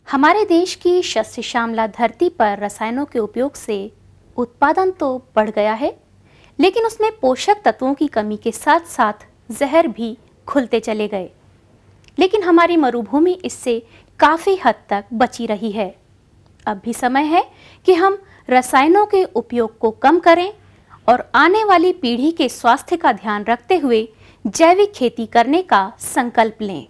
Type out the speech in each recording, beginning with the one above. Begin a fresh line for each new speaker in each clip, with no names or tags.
हमारे देश की शस्य श्यामला धरती पर रसायनों के उपयोग से उत्पादन तो बढ़ गया है, लेकिन उसमें पोषक तत्वों की कमी के साथ साथ जहर भी घुलते चले गए। लेकिन हमारी मरुभूमि इससे काफ़ी हद तक बची रही है। अब भी समय है कि हम रसायनों के उपयोग को कम करें और आने वाली पीढ़ी के स्वास्थ्य का ध्यान रखते हुए जैविक खेती करने का संकल्प लें।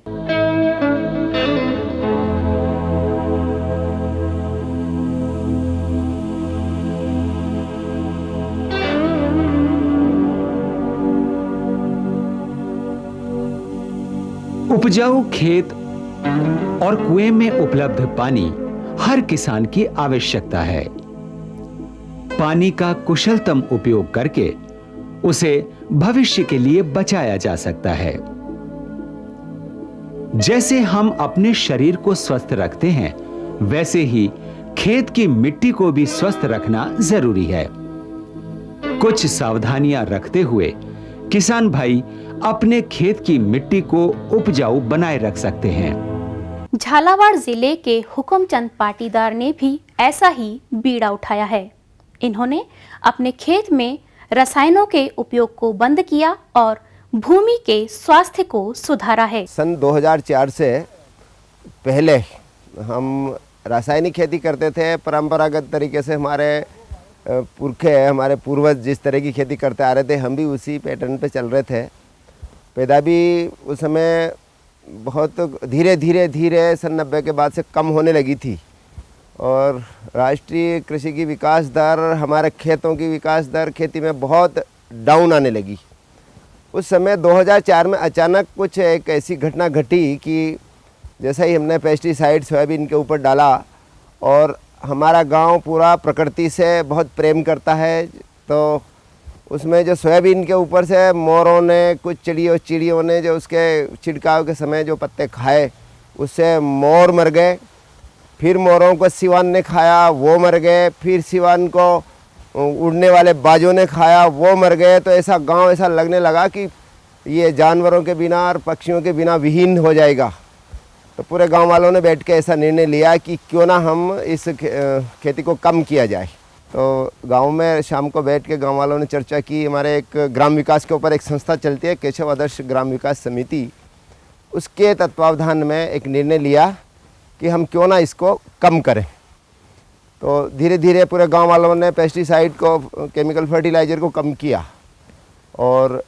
उपजाऊ खेत और कुएं में उपलब्ध पानी हर किसान की आवश्यकता है। पानी का कुशलतम उपयोग करके उसे भविष्य के लिए बचाया जा सकता है। जैसे हम अपने शरीर को स्वस्थ रखते हैं, वैसे ही खेत की मिट्टी को भी स्वस्थ रखना जरूरी है। कुछ सावधानियां रखते हुए किसान भाई अपने खेत की मिट्टी को उपजाऊ बनाए रख सकते हैं।
झालावाड़ जिले के हुकुमचंद पाटीदार ने भी ऐसा ही बीड़ा उठाया है। इन्होंने अपने खेत में रसायनों के उपयोग को बंद किया और भूमि के स्वास्थ्य को सुधारा है।
सन 2004 से पहले हम रासायनिक खेती करते थे। परंपरागत तरीके से हमारे हमारे पूर्वज जिस तरह की खेती करते आ रहे थे, हम भी उसी पैटर्न पे चल रहे थे। पैदावार उस समय बहुत धीरे सन 90 के बाद से कम होने लगी थी और राष्ट्रीय कृषि की विकास दर, हमारे खेतों की विकास दर खेती में बहुत डाउन आने लगी। उस समय 2004 में अचानक कुछ एक ऐसी घटना घटी कि जैसा ही हमने पेस्टिसाइड सोयाबीन के ऊपर डाला, और हमारा गांव पूरा प्रकृति से बहुत प्रेम करता है, तो उसमें जो सोयाबीन के ऊपर से मोरों ने, कुछ चिड़ियों ने जो उसके छिड़काव के समय जो पत्ते खाए, उससे मोर मर गए। फिर मोरों को सिवान ने खाया, वो मर गए। फिर सिवान को उड़ने वाले बाजों ने खाया, वो मर गए। तो ऐसा गांव ऐसा लगने लगा कि ये जानवरों के बिना और पक्षियों के बिना विहीन हो जाएगा। तो पूरे गांव वालों ने बैठ के ऐसा निर्णय लिया कि क्यों ना हम इस खेती को कम किया जाए। तो गांव में शाम को बैठ के गांव वालों ने चर्चा की। हमारे एक ग्राम विकास के ऊपर एक संस्था चलती है, केशव आदर्श ग्राम विकास समिति, उसके तत्वावधान में एक निर्णय लिया कि हम क्यों ना इसको कम करें। तो धीरे धीरे पूरे गांव वालों ने पेस्टिसाइड को, केमिकल फर्टिलाइज़र को कम किया। और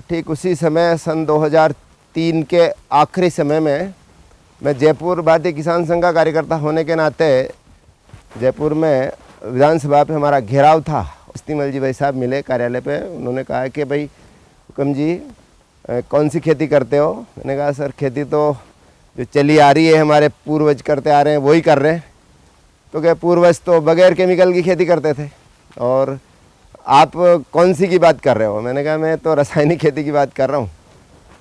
ठीक उसी समय सन 2003 के आखिरी समय में मैं जयपुर भारतीय किसान संघ का कार्यकर्ता होने के नाते जयपुर में विधानसभा पे हमारा घेराव था। इस्तीमल जी भाई साहब मिले कार्यालय पे। उन्होंने कहा कि भाई हुक्म जी कौन सी खेती करते हो? मैंने कहा सर खेती तो जो चली आ रही है, हमारे पूर्वज करते आ रहे हैं, वही कर रहे हैं। तो क्या पूर्वज तो बगैर केमिकल की खेती करते थे, और आप कौन सी की बात कर रहे हो? मैंने कहा मैं तो रासायनिक खेती की बात कर रहा हूँ।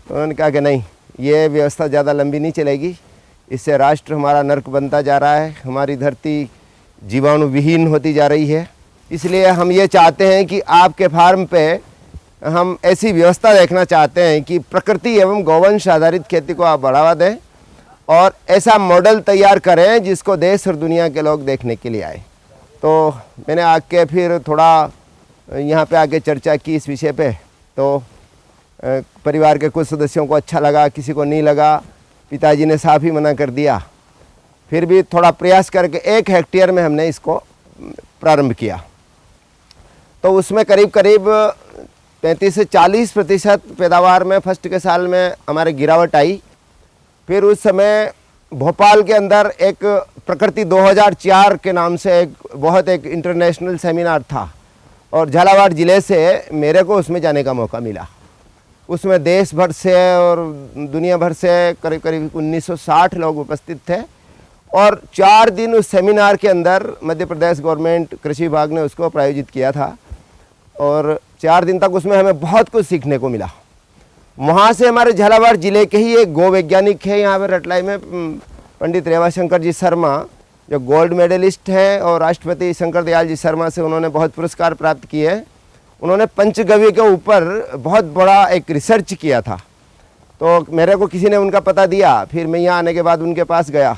तो उन्होंने कहा कि नहीं, ये व्यवस्था ज़्यादा लंबी नहीं चलेगी, इससे राष्ट्र हमारा नर्क बनता जा रहा है, हमारी धरती जीवाणु विहीन होती जा रही है। इसलिए हम ये चाहते हैं कि आपके फार्म पे हम ऐसी व्यवस्था देखना चाहते हैं कि प्रकृति एवं गौवंश आधारित खेती को आप बढ़ावा दें और ऐसा मॉडल तैयार करें जिसको देश और दुनिया के लोग देखने के लिए आए। तो मैंने आके फिर थोड़ा यहाँ पे आके चर्चा की इस विषय पे। तो परिवार के कुछ सदस्यों को अच्छा लगा, किसी को नहीं लगा। पिताजी ने साफ ही मना कर दिया। फिर भी थोड़ा प्रयास करके 1 हेक्टेयर में हमने इसको प्रारंभ किया। तो उसमें करीब 35 से 40% पैदावार में फर्स्ट के साल में हमारे गिरावट आई। फिर उस समय भोपाल के अंदर एक प्रकृति 2004 के नाम से एक इंटरनेशनल सेमिनार था, और झालावाड़ ज़िले से मेरे को उसमें जाने का मौका मिला। उसमें देश भर से और दुनिया भर से करीब 1960 लोग उपस्थित थे, और 4 दिन उस सेमिनार के अंदर मध्य प्रदेश गवर्नमेंट कृषि विभाग ने उसको प्रायोजित किया था, और 4 दिन तक उसमें हमें बहुत कुछ सीखने को मिला। वहाँ से हमारे झालावाड़ ज़िले के ही एक गो वैज्ञानिक है यहाँ पर रटलाई में, पंडित रेवाशंकर जी शर्मा, जो गोल्ड मेडलिस्ट हैं, और राष्ट्रपति शंकर दयाल जी शर्मा से उन्होंने बहुत पुरस्कार प्राप्त किए। उन्होंने पंचगव्य के ऊपर बहुत बड़ा एक रिसर्च किया था। तो मेरे को किसी ने उनका पता दिया, फिर मैं यहाँ आने के बाद उनके पास गया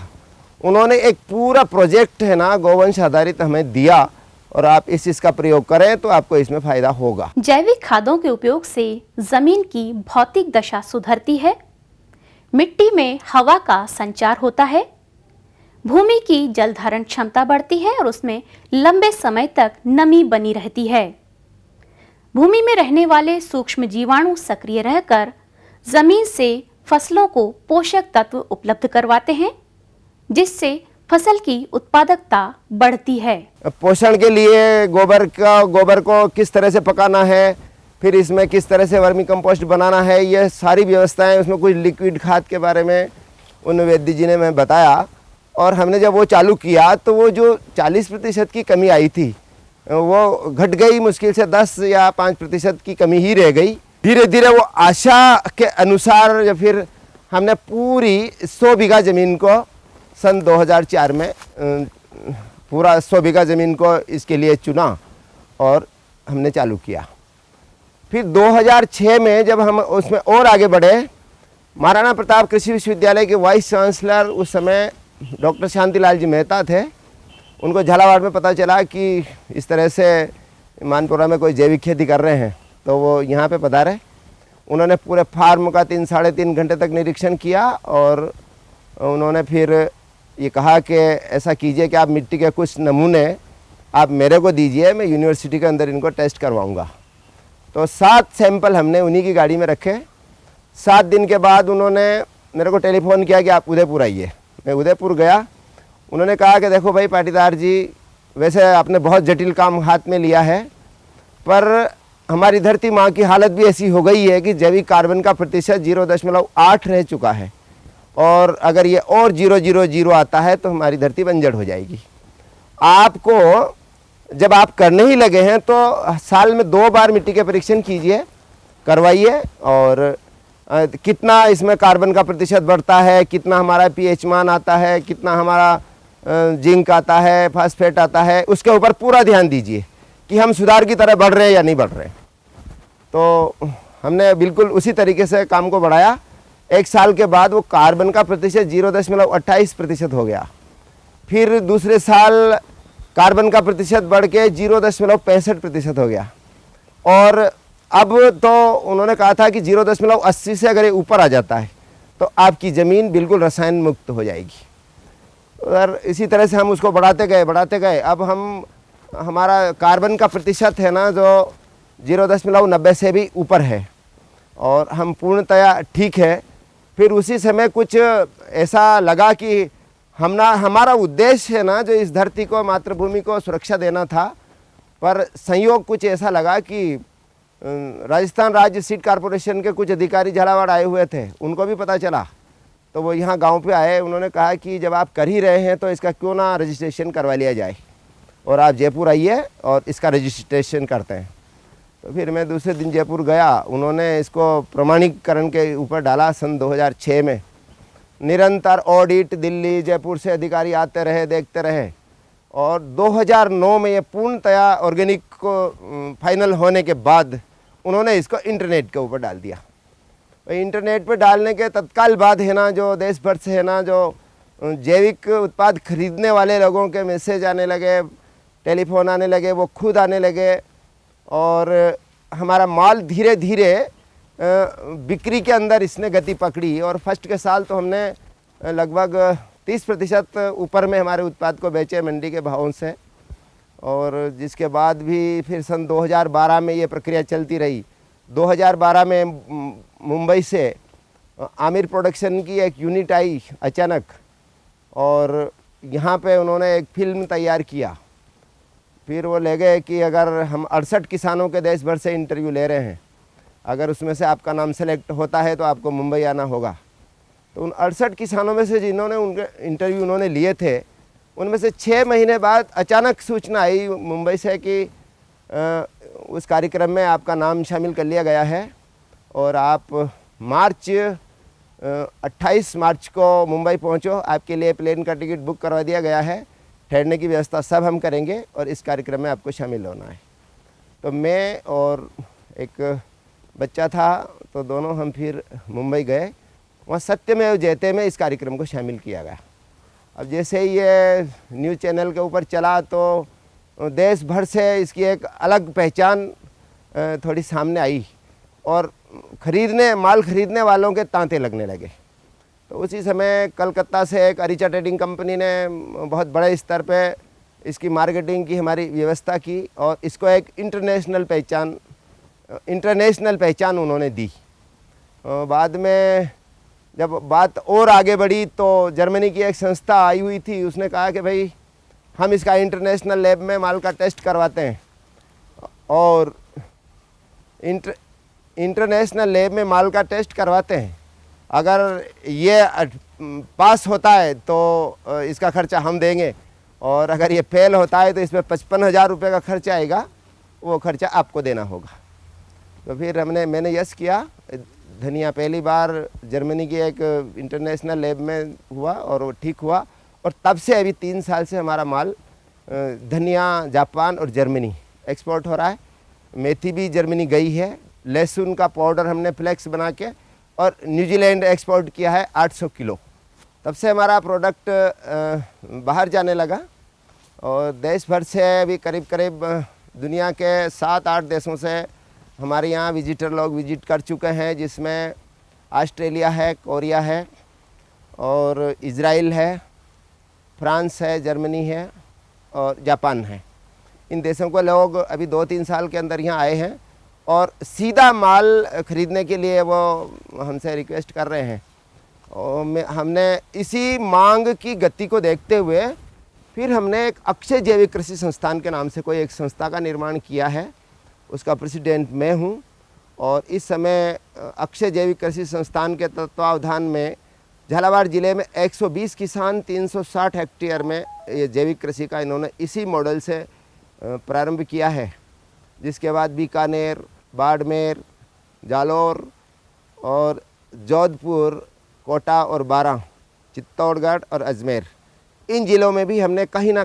उन्होंने एक पूरा प्रोजेक्ट है ना गौवंश आधारित हमें दिया, और आप इस चीज़ का प्रयोग करें तो आपको इसमें फ़ायदा होगा।
जैविक खादों के उपयोग से जमीन की भौतिक दशा सुधरती है, मिट्टी में हवा का संचार होता है, भूमि की जल धारण क्षमता बढ़ती है और उसमें लंबे समय तक नमी बनी रहती है। भूमि में रहने वाले सूक्ष्म जीवाणु सक्रिय रहकर जमीन से फसलों को पोषक तत्व उपलब्ध करवाते हैं, जिससे फसल की उत्पादकता बढ़ती है।
पोषण के लिए गोबर को किस तरह से पकाना है, फिर इसमें किस तरह से वर्मी कंपोस्ट बनाना है, ये सारी व्यवस्थाएं, उसमें कुछ लिक्विड खाद के बारे में उन वैद्य जी ने हमें बताया। और हमने जब वो चालू किया तो वो जो 40% की कमी आई थी वो घट गई, मुश्किल से 10 या 5% की कमी ही रह गई। धीरे धीरे वो आशा के अनुसार या फिर हमने पूरी 100 बीघा ज़मीन को सन 2004 में पूरा 100 बीघा ज़मीन को इसके लिए चुना और हमने चालू किया। फिर 2006 में जब हम उसमें और आगे बढ़े, महाराणा प्रताप कृषि विश्वविद्यालय के वाइस चांसलर उस समय डॉक्टर शांतिलाल जी मेहता थे। उनको झालावाड़ में पता चला कि इस तरह से मानपुरा में कोई जैविक खेती कर रहे हैं, तो वो यहाँ पे पधारे। उन्होंने पूरे फार्म का 3-3.5 घंटे तक निरीक्षण किया और उन्होंने फिर ये कहा कि ऐसा कीजिए कि आप मिट्टी के कुछ नमूने आप मेरे को दीजिए, मैं यूनिवर्सिटी के अंदर इनको टेस्ट करवाऊँगा। तो 7 सैंपल हमने उन्हीं की गाड़ी में रखे। 7 दिन के बाद उन्होंने मेरे को टेलीफोन किया कि आप उदयपुर आइए। मैं उदयपुर गया। उन्होंने कहा कि देखो भाई पाटीदार जी, वैसे आपने बहुत जटिल काम हाथ में लिया है, पर हमारी धरती माँ की हालत भी ऐसी हो गई है कि जैविक कार्बन का प्रतिशत 0.8 रह चुका है, और अगर ये और 0.00 आता है तो हमारी धरती बंजर हो जाएगी। आपको जब आप करने ही लगे हैं तो साल में 2 बार मिट्टी के परीक्षण कीजिए, करवाइए, और कितना इसमें कार्बन का प्रतिशत बढ़ता है, कितना हमारा पीएच मान आता है, कितना हमारा जिंक आता है, फास्फेट आता है, उसके ऊपर पूरा ध्यान दीजिए कि हम सुधार की तरह बढ़ रहे हैं या नहीं बढ़ रहे। तो हमने बिल्कुल उसी तरीके से काम को बढ़ाया। 1 साल के बाद वो कार्बन का प्रतिशत 0.28% हो गया। फिर दूसरे साल कार्बन का प्रतिशत बढ़ के 0.65% हो गया, और अब तो उन्होंने कहा था कि 0.80 से अगर ये ऊपर आ जाता है तो आपकी ज़मीन बिल्कुल रसायन मुक्त हो जाएगी। और इसी तरह से हम उसको बढ़ाते गए। अब हमारा कार्बन का प्रतिशत है ना जो 0.90 से भी ऊपर है, और हम पूर्णतया ठीक है। फिर उसी समय कुछ ऐसा लगा कि हमारा उद्देश्य है ना जो इस धरती को, मातृभूमि को सुरक्षा देना था, पर संयोग कुछ ऐसा लगा कि राजस्थान राज्य सीड कॉरपोरेशन के कुछ अधिकारी झालावाड़ आए हुए थे, उनको भी पता चला, तो वो यहाँ गांव पे आए। उन्होंने कहा कि जब आप कर ही रहे हैं तो इसका क्यों ना रजिस्ट्रेशन करवा लिया जाए, और आप जयपुर आइए और इसका रजिस्ट्रेशन करते हैं। तो फिर मैं दूसरे दिन जयपुर गया। उन्होंने इसको प्रमाणीकरण के ऊपर डाला सन 2006 में। निरंतर ऑडिट दिल्ली जयपुर से अधिकारी आते रहे, देखते रहे, और 2009 में ये पूर्णतया ऑर्गेनिक को फाइनल होने के बाद उन्होंने इसको इंटरनेट के ऊपर डाल दिया। इंटरनेट पर डालने के तत्काल बाद है ना जो देश भर से है ना जो जैविक उत्पाद खरीदने वाले लोगों के मैसेज आने लगे, टेलीफोन आने लगे, वो खुद आने लगे, और हमारा माल धीरे धीरे बिक्री के अंदर इसने गति पकड़ी। और फर्स्ट के साल तो हमने लगभग 30% ऊपर में हमारे उत्पाद को बेचे मंडी के भावों से, और जिसके बाद भी फिर सन 2012 में ये प्रक्रिया चलती रही। 2012 में मुंबई से आमिर प्रोडक्शन की एक यूनिट आई अचानक, और यहाँ पे उन्होंने एक फिल्म तैयार किया। फिर वो ले गए कि अगर हम 68 किसानों के देश भर से इंटरव्यू ले रहे हैं, अगर उसमें से आपका नाम सेलेक्ट होता है तो आपको मुंबई आना होगा। तो उन 68 किसानों में से जिन्होंने उनके इंटरव्यू उन्होंने लिए थे, उनमें से 6 महीने बाद अचानक सूचना आई मुंबई से कि उस कार्यक्रम में आपका नाम शामिल कर लिया गया है, और आप 28 मार्च को मुंबई पहुंचो, आपके लिए प्लेन का टिकट बुक करवा दिया गया है, ठहरने की व्यवस्था सब हम करेंगे, और इस कार्यक्रम में आपको शामिल होना है। तो मैं और एक बच्चा था, तो दोनों हम फिर मुंबई गए। वहाँ सत्यमेव जयते में इस कार्यक्रम को शामिल किया गया, अब जैसे ही ये न्यूज़ चैनल के ऊपर चला तो देश भर से इसकी एक अलग पहचान थोड़ी सामने आई और माल खरीदने वालों के तांते लगने लगे। तो उसी समय कलकत्ता से एक अरीचा ट्रेडिंग कंपनी ने बहुत बड़े स्तर पे इसकी मार्केटिंग की हमारी व्यवस्था की और इसको एक इंटरनेशनल पहचान उन्होंने दी। बाद में जब बात और आगे बढ़ी तो जर्मनी की एक संस्था आई हुई थी, उसने कहा कि भाई हम इसका इंटरनेशनल लैब में माल का टेस्ट करवाते हैं और इंटरनेशनल लैब में माल का टेस्ट करवाते हैं। अगर ये पास होता है तो इसका खर्चा हम देंगे और अगर ये फेल होता है तो इसमें 55,000 रुपये का खर्चा आएगा, वो खर्चा आपको देना होगा। तो फिर मैंने यस किया। धनिया पहली बार जर्मनी की एक इंटरनेशनल लैब में हुआ और वो ठीक हुआ और तब से अभी 3 साल से हमारा माल धनिया जापान और जर्मनी एक्सपोर्ट हो रहा है। मेथी भी जर्मनी गई है, लहसुन का पाउडर हमने फ्लेक्स बना के और न्यूजीलैंड एक्सपोर्ट किया है 800 किलो। तब से हमारा प्रोडक्ट बाहर जाने लगा और देश भर से भी करीब दुनिया के 7-8 देशों से हमारे यहाँ विजिटर लोग विजिट कर चुके हैं, जिसमें ऑस्ट्रेलिया है, कोरिया है और इज़राइल है, फ्रांस है, जर्मनी है और जापान है। इन देशों को लोग अभी 2-3 साल के अंदर यहाँ आए हैं और सीधा माल ख़रीदने के लिए वो हमसे रिक्वेस्ट कर रहे हैं। और हमने इसी मांग की गति को देखते हुए फिर हमने एक अक्षय जैविक कृषि संस्थान के नाम से कोई एक संस्था का निर्माण किया है। उसका प्रेसिडेंट मैं हूँ और इस समय अक्षय जैविक कृषि संस्थान के तत्वावधान में झालावाड़ ज़िले में 120 किसान 360 हेक्टेयर में ये जैविक कृषि का इन्होंने इसी मॉडल से प्रारंभ किया है, जिसके बाद बीकानेर, बाड़मेर, जालौर और जोधपुर, कोटा और बारां, चित्तौड़गढ़ और अजमेर, इन ज़िलों में भी हमने कहीं ना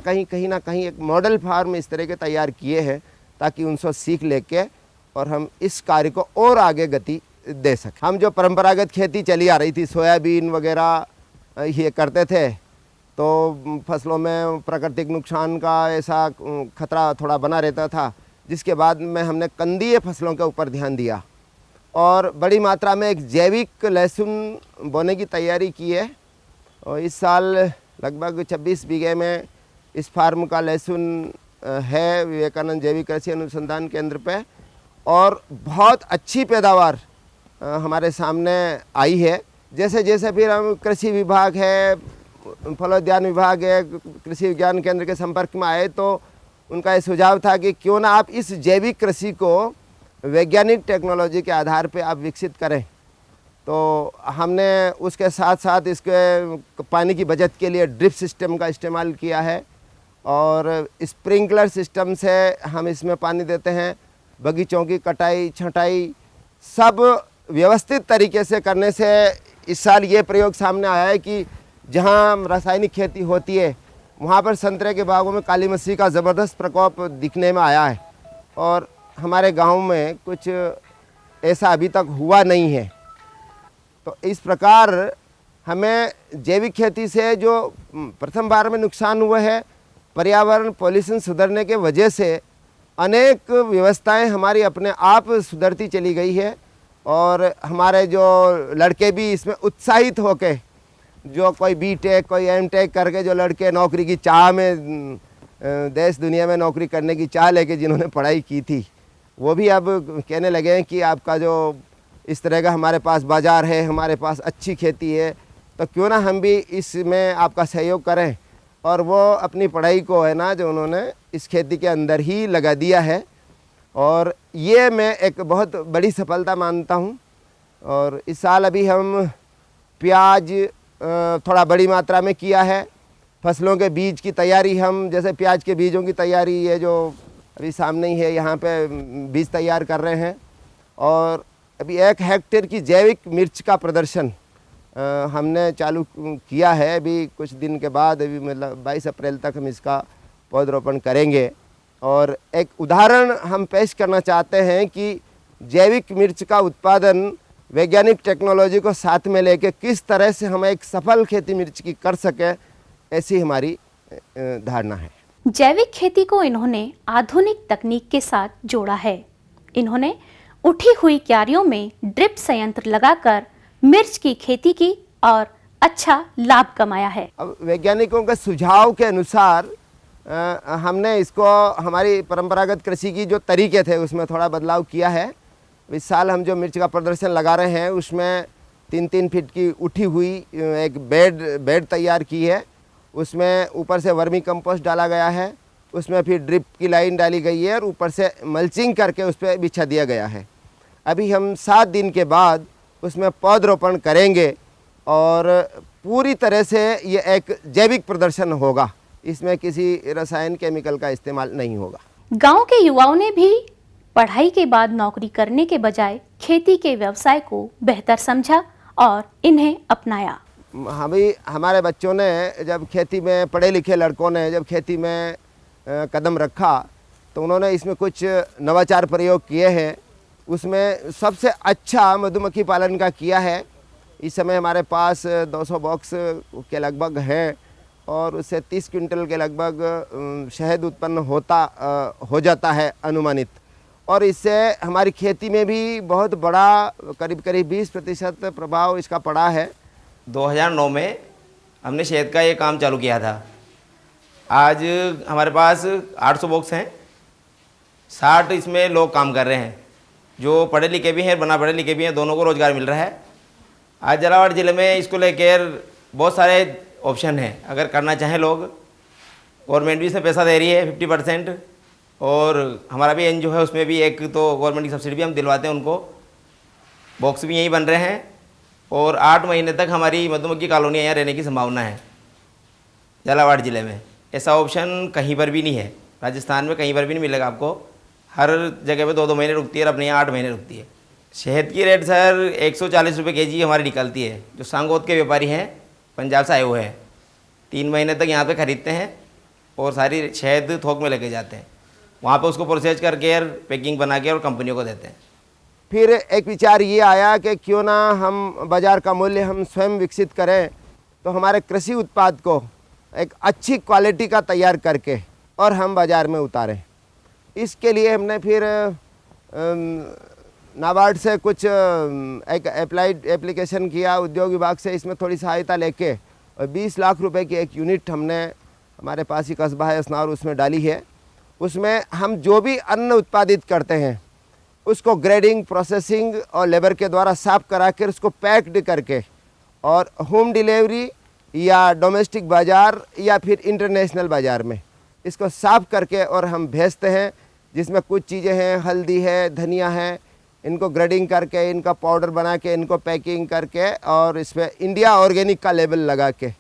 कहीं एक मॉडल फार्म इस तरह के तैयार किए हैं ताकि उनसे सीख लेके और हम इस कार्य को और आगे गति दे सकें। हम जो परंपरागत खेती चली आ रही थी, सोयाबीन वगैरह ये करते थे, तो फसलों में प्राकृतिक नुकसान का ऐसा खतरा थोड़ा बना रहता था, जिसके बाद में हमने कंदीय फसलों के ऊपर ध्यान दिया और बड़ी मात्रा में एक जैविक लहसुन बोने की तैयारी की है। और इस साल लगभग 26 बीघे में इस फार्म का लहसुन है विवेकानंद जैविक कृषि अनुसंधान केंद्र पे और बहुत अच्छी पैदावार हमारे सामने आई है। जैसे जैसे फिर हम कृषि विभाग है, फलोद्यान विभाग है, कृषि विज्ञान केंद्र के संपर्क में आए तो उनका ये सुझाव था कि क्यों ना आप इस जैविक कृषि को वैज्ञानिक टेक्नोलॉजी के आधार पे आप विकसित करें। तो हमने उसके साथ साथ इसके पानी की बचत के लिए ड्रिप सिस्टम का इस्तेमाल किया है और स्प्रिंकलर सिस्टम से हम इसमें पानी देते हैं। बगीचों की कटाई छंटाई सब व्यवस्थित तरीके से करने से इस साल ये प्रयोग सामने आया है कि जहाँ रासायनिक खेती होती है वहाँ पर संतरे के बागों में काली मस्सी का ज़बरदस्त प्रकोप दिखने में आया है और हमारे गांव में कुछ ऐसा अभी तक हुआ नहीं है। तो इस प्रकार हमें जैविक खेती से जो प्रथम बार में नुकसान हुआ है, पर्यावरण पॉल्यूशन सुधरने के वजह से अनेक व्यवस्थाएं हमारी अपने आप सुधरती चली गई है और हमारे जो लड़के भी इसमें उत्साहित होके, जो कोई B.Tech कोई M.Tech करके जो लड़के नौकरी की चाह में देश दुनिया में नौकरी करने की चाह लेके जिन्होंने पढ़ाई की थी, वो भी अब कहने लगे हैं कि आपका जो इस तरह का हमारे पास बाज़ार है, हमारे पास अच्छी खेती है, तो क्यों ना हम भी इसमें आपका सहयोग करें। और वो अपनी पढ़ाई को है ना जो उन्होंने इस खेती के अंदर ही लगा दिया है और ये मैं एक बहुत बड़ी सफलता मानता हूँ। और इस साल अभी हम प्याज थोड़ा बड़ी मात्रा में किया है। फसलों के बीज की तैयारी हम जैसे प्याज के बीजों की तैयारी ये जो अभी सामने ही है यहाँ पे बीज तैयार कर रहे हैं और अभी 1 हेक्टेयर की जैविक मिर्च का प्रदर्शन हमने चालू किया है। अभी कुछ दिन के बाद अभी मतलब 22 अप्रैल तक हम इसका पौधरोपण करेंगे और एक उदाहरण हम पेश करना चाहते हैं कि जैविक मिर्च का उत्पादन वैज्ञानिक टेक्नोलॉजी को साथ में लेके किस तरह से हम एक सफल खेती मिर्च की कर सकें। ऐसी हमारी धारणा है।
जैविक खेती को इन्होंने आधुनिक तकनीक के साथ जोड़ा है। इन्होंने उठी हुई क्यारियों में ड्रिप संयंत्र लगाकर मिर्च की खेती की और अच्छा लाभ कमाया है।
अब वैज्ञानिकों के सुझाव के अनुसार हमने इसको हमारी परंपरागत कृषि की जो तरीके थे उसमें थोड़ा बदलाव किया है। इस साल हम जो मिर्च का प्रदर्शन लगा रहे हैं उसमें 3-3 फीट की उठी हुई एक बेड तैयार की है। उसमें ऊपर से वर्मी कंपोस्ट डाला गया है, उसमें फिर ड्रिप की लाइन डाली गई है और ऊपर से मल्चिंग करके उस पर बिछा दिया गया है। अभी हम 7 दिन के बाद उसमें पौधरोपण करेंगे और पूरी तरह से ये एक जैविक प्रदर्शन होगा। इसमें किसी रसायन केमिकल का इस्तेमाल नहीं होगा।
गांव के युवाओं ने भी पढ़ाई के बाद नौकरी करने के बजाय खेती के व्यवसाय को बेहतर समझा और इन्हें अपनाया।
हमारे बच्चों ने जब खेती में, पढ़े लिखे लड़कों ने जब खेती में कदम रखा तो उन्होंने इसमें कुछ नवाचार प्रयोग किए हैं। उसमें सबसे अच्छा मधुमक्खी पालन का किया है। इस समय हमारे पास 200 बॉक्स के लगभग हैं और उससे 30 क्विंटल के लगभग शहद उत्पन्न हो जाता है अनुमानित। और इससे हमारी खेती में भी बहुत बड़ा करीब 20% प्रभाव इसका पड़ा है।
2009 में हमने शहद का ये काम चालू किया था। आज हमारे पास 800 बॉक्स हैं, 60 इसमें लोग काम कर रहे हैं, जो पढ़े लिखे भी हैं, बना पढ़े लिखे भी हैं, दोनों को रोज़गार मिल रहा है। आज झालावाड़ ज़िले में इसको लेकर बहुत सारे ऑप्शन हैं। अगर करना चाहें लोग, गवर्नमेंट भी इसमें पैसा दे रही है 50%, और हमारा भी एनजीओ है, उसमें भी एक तो गवर्नमेंट की सब्सिडी भी हम दिलवाते हैं उनको। बॉक्स भी यहीं बन रहे हैं और 8 महीने तक हमारी मधुमक्खी कॉलोनी यहाँ रहने की संभावना है झालावाड़ ज़िले में। ऐसा ऑप्शन कहीं पर भी नहीं है, राजस्थान में कहीं पर भी नहीं मिलेगा आपको। हर जगह पे 2-2 महीने रुकती है और अपने यहाँ 8 महीने रुकती है। शहद की रेट सर 140 रुपये केजी हमारी निकलती है। जो सांगोद के व्यापारी हैं, पंजाब से आए हुए हैं, 3 महीने तक यहाँ पे ख़रीदते हैं और सारी शहद थोक में लेके जाते हैं। वहाँ पे उसको प्रोसेस करके और पैकिंग बना के और कंपनियों को देते हैं।
फिर एक विचार ये आया कि क्यों ना हम बाज़ार का मूल्य हम स्वयं विकसित करें, तो हमारे कृषि उत्पाद को एक अच्छी क्वालिटी का तैयार करके और हम बाज़ार में उतारें। इसके लिए हमने फिर नाबार्ड से कुछ एक अप्लाइड एप्लीकेशन किया, उद्योग विभाग से इसमें थोड़ी सहायता लेके, और 20 लाख रुपए की एक यूनिट हमने हमारे पास ही कस्बा है असनावर उसमें डाली है। उसमें हम जो भी अन्न उत्पादित करते हैं उसको ग्रेडिंग, प्रोसेसिंग और लेबर के द्वारा साफ करा कर उसको पैक्ड करके और होम डिलीवरी या डोमेस्टिक बाज़ार या फिर इंटरनेशनल बाज़ार में इसको साफ करके और हम भेजते हैं। जिसमें कुछ चीज़ें हैं, हल्दी है, धनिया है, इनको ग्रेडिंग करके, इनका पाउडर बना के, इनको पैकिंग करके और इस पर इंडिया ऑर्गेनिक का लेबल लगा के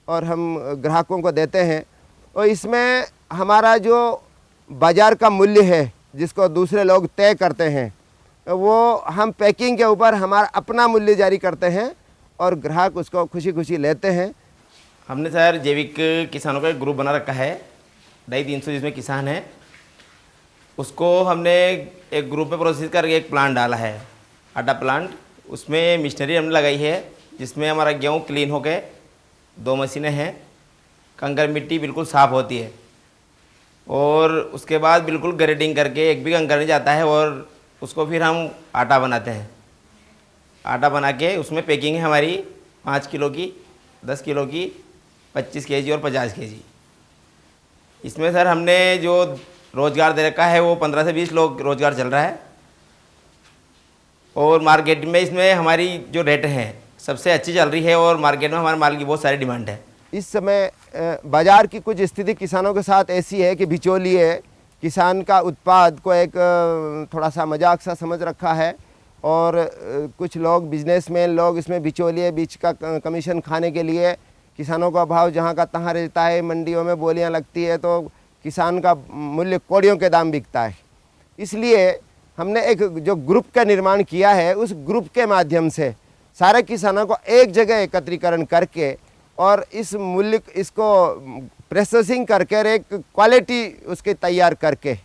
और हम ग्राहकों को देते हैं। और इसमें हमारा जो बाज़ार का मूल्य है जिसको दूसरे लोग तय करते हैं, वो हम पैकिंग के ऊपर हमारा अपना मूल्य जारी करते हैं और ग्राहक उसको खुशी खुशी लेते हैं।
हमने सर जैविक किसानों का एक ग्रुप बना रखा है, 250-300 जिसमें किसान हैं। उसको हमने एक ग्रुप में प्रोसेस करके एक प्लांट डाला है, आटा प्लांट। उसमें मशीनरी हमने लगाई है जिसमें हमारा गेहूँ क्लीन होके 2 मशीनें हैं, कंकर मिट्टी बिल्कुल साफ़ होती है और उसके बाद बिल्कुल ग्रेडिंग करके एक भी कंकर नहीं जाता है और उसको फिर हम आटा बनाते हैं। आटा बना के उसमें पैकिंग है हमारी 5 किलो की, 10 किलो की, 25 केजी और 50 केजी। इसमें सर हमने जो रोज़गार दे रखा है वो 15 से 20 लोग रोज़गार चल रहा है। और मार्केट में इसमें हमारी जो रेट हैं सबसे अच्छी चल रही है और मार्केट में हमारे माल की बहुत सारी डिमांड है।
इस समय बाज़ार की कुछ स्थिति किसानों के साथ ऐसी है कि बिचौलिए किसान का उत्पाद को एक थोड़ा सा मजाक सा समझ रखा है और कुछ लोग, बिजनेसमैन लोग इसमें बिचौलिए बीच का कमीशन खाने के लिए किसानों का भाव जहाँ का तहाँ रहता है, मंडियों में बोलियाँ लगती है तो किसान का मूल्य कौड़ियों के दाम बिकता है। इसलिए हमने एक जो ग्रुप का निर्माण किया है, उस ग्रुप के माध्यम से सारे किसानों को एक जगह एकत्रीकरण करके और इस मूल्य इसको प्रोसेसिंग करके एक क्वालिटी उसकी तैयार करके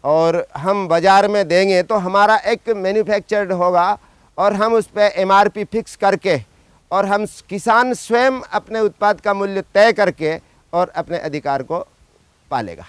और हम बाज़ार में देंगे तो हमारा एक मैन्युफैक्चर्ड होगा और हम उस पर MRP फिक्स करके और हम किसान स्वयं अपने उत्पाद का मूल्य तय करके और अपने अधिकार को पालेगा।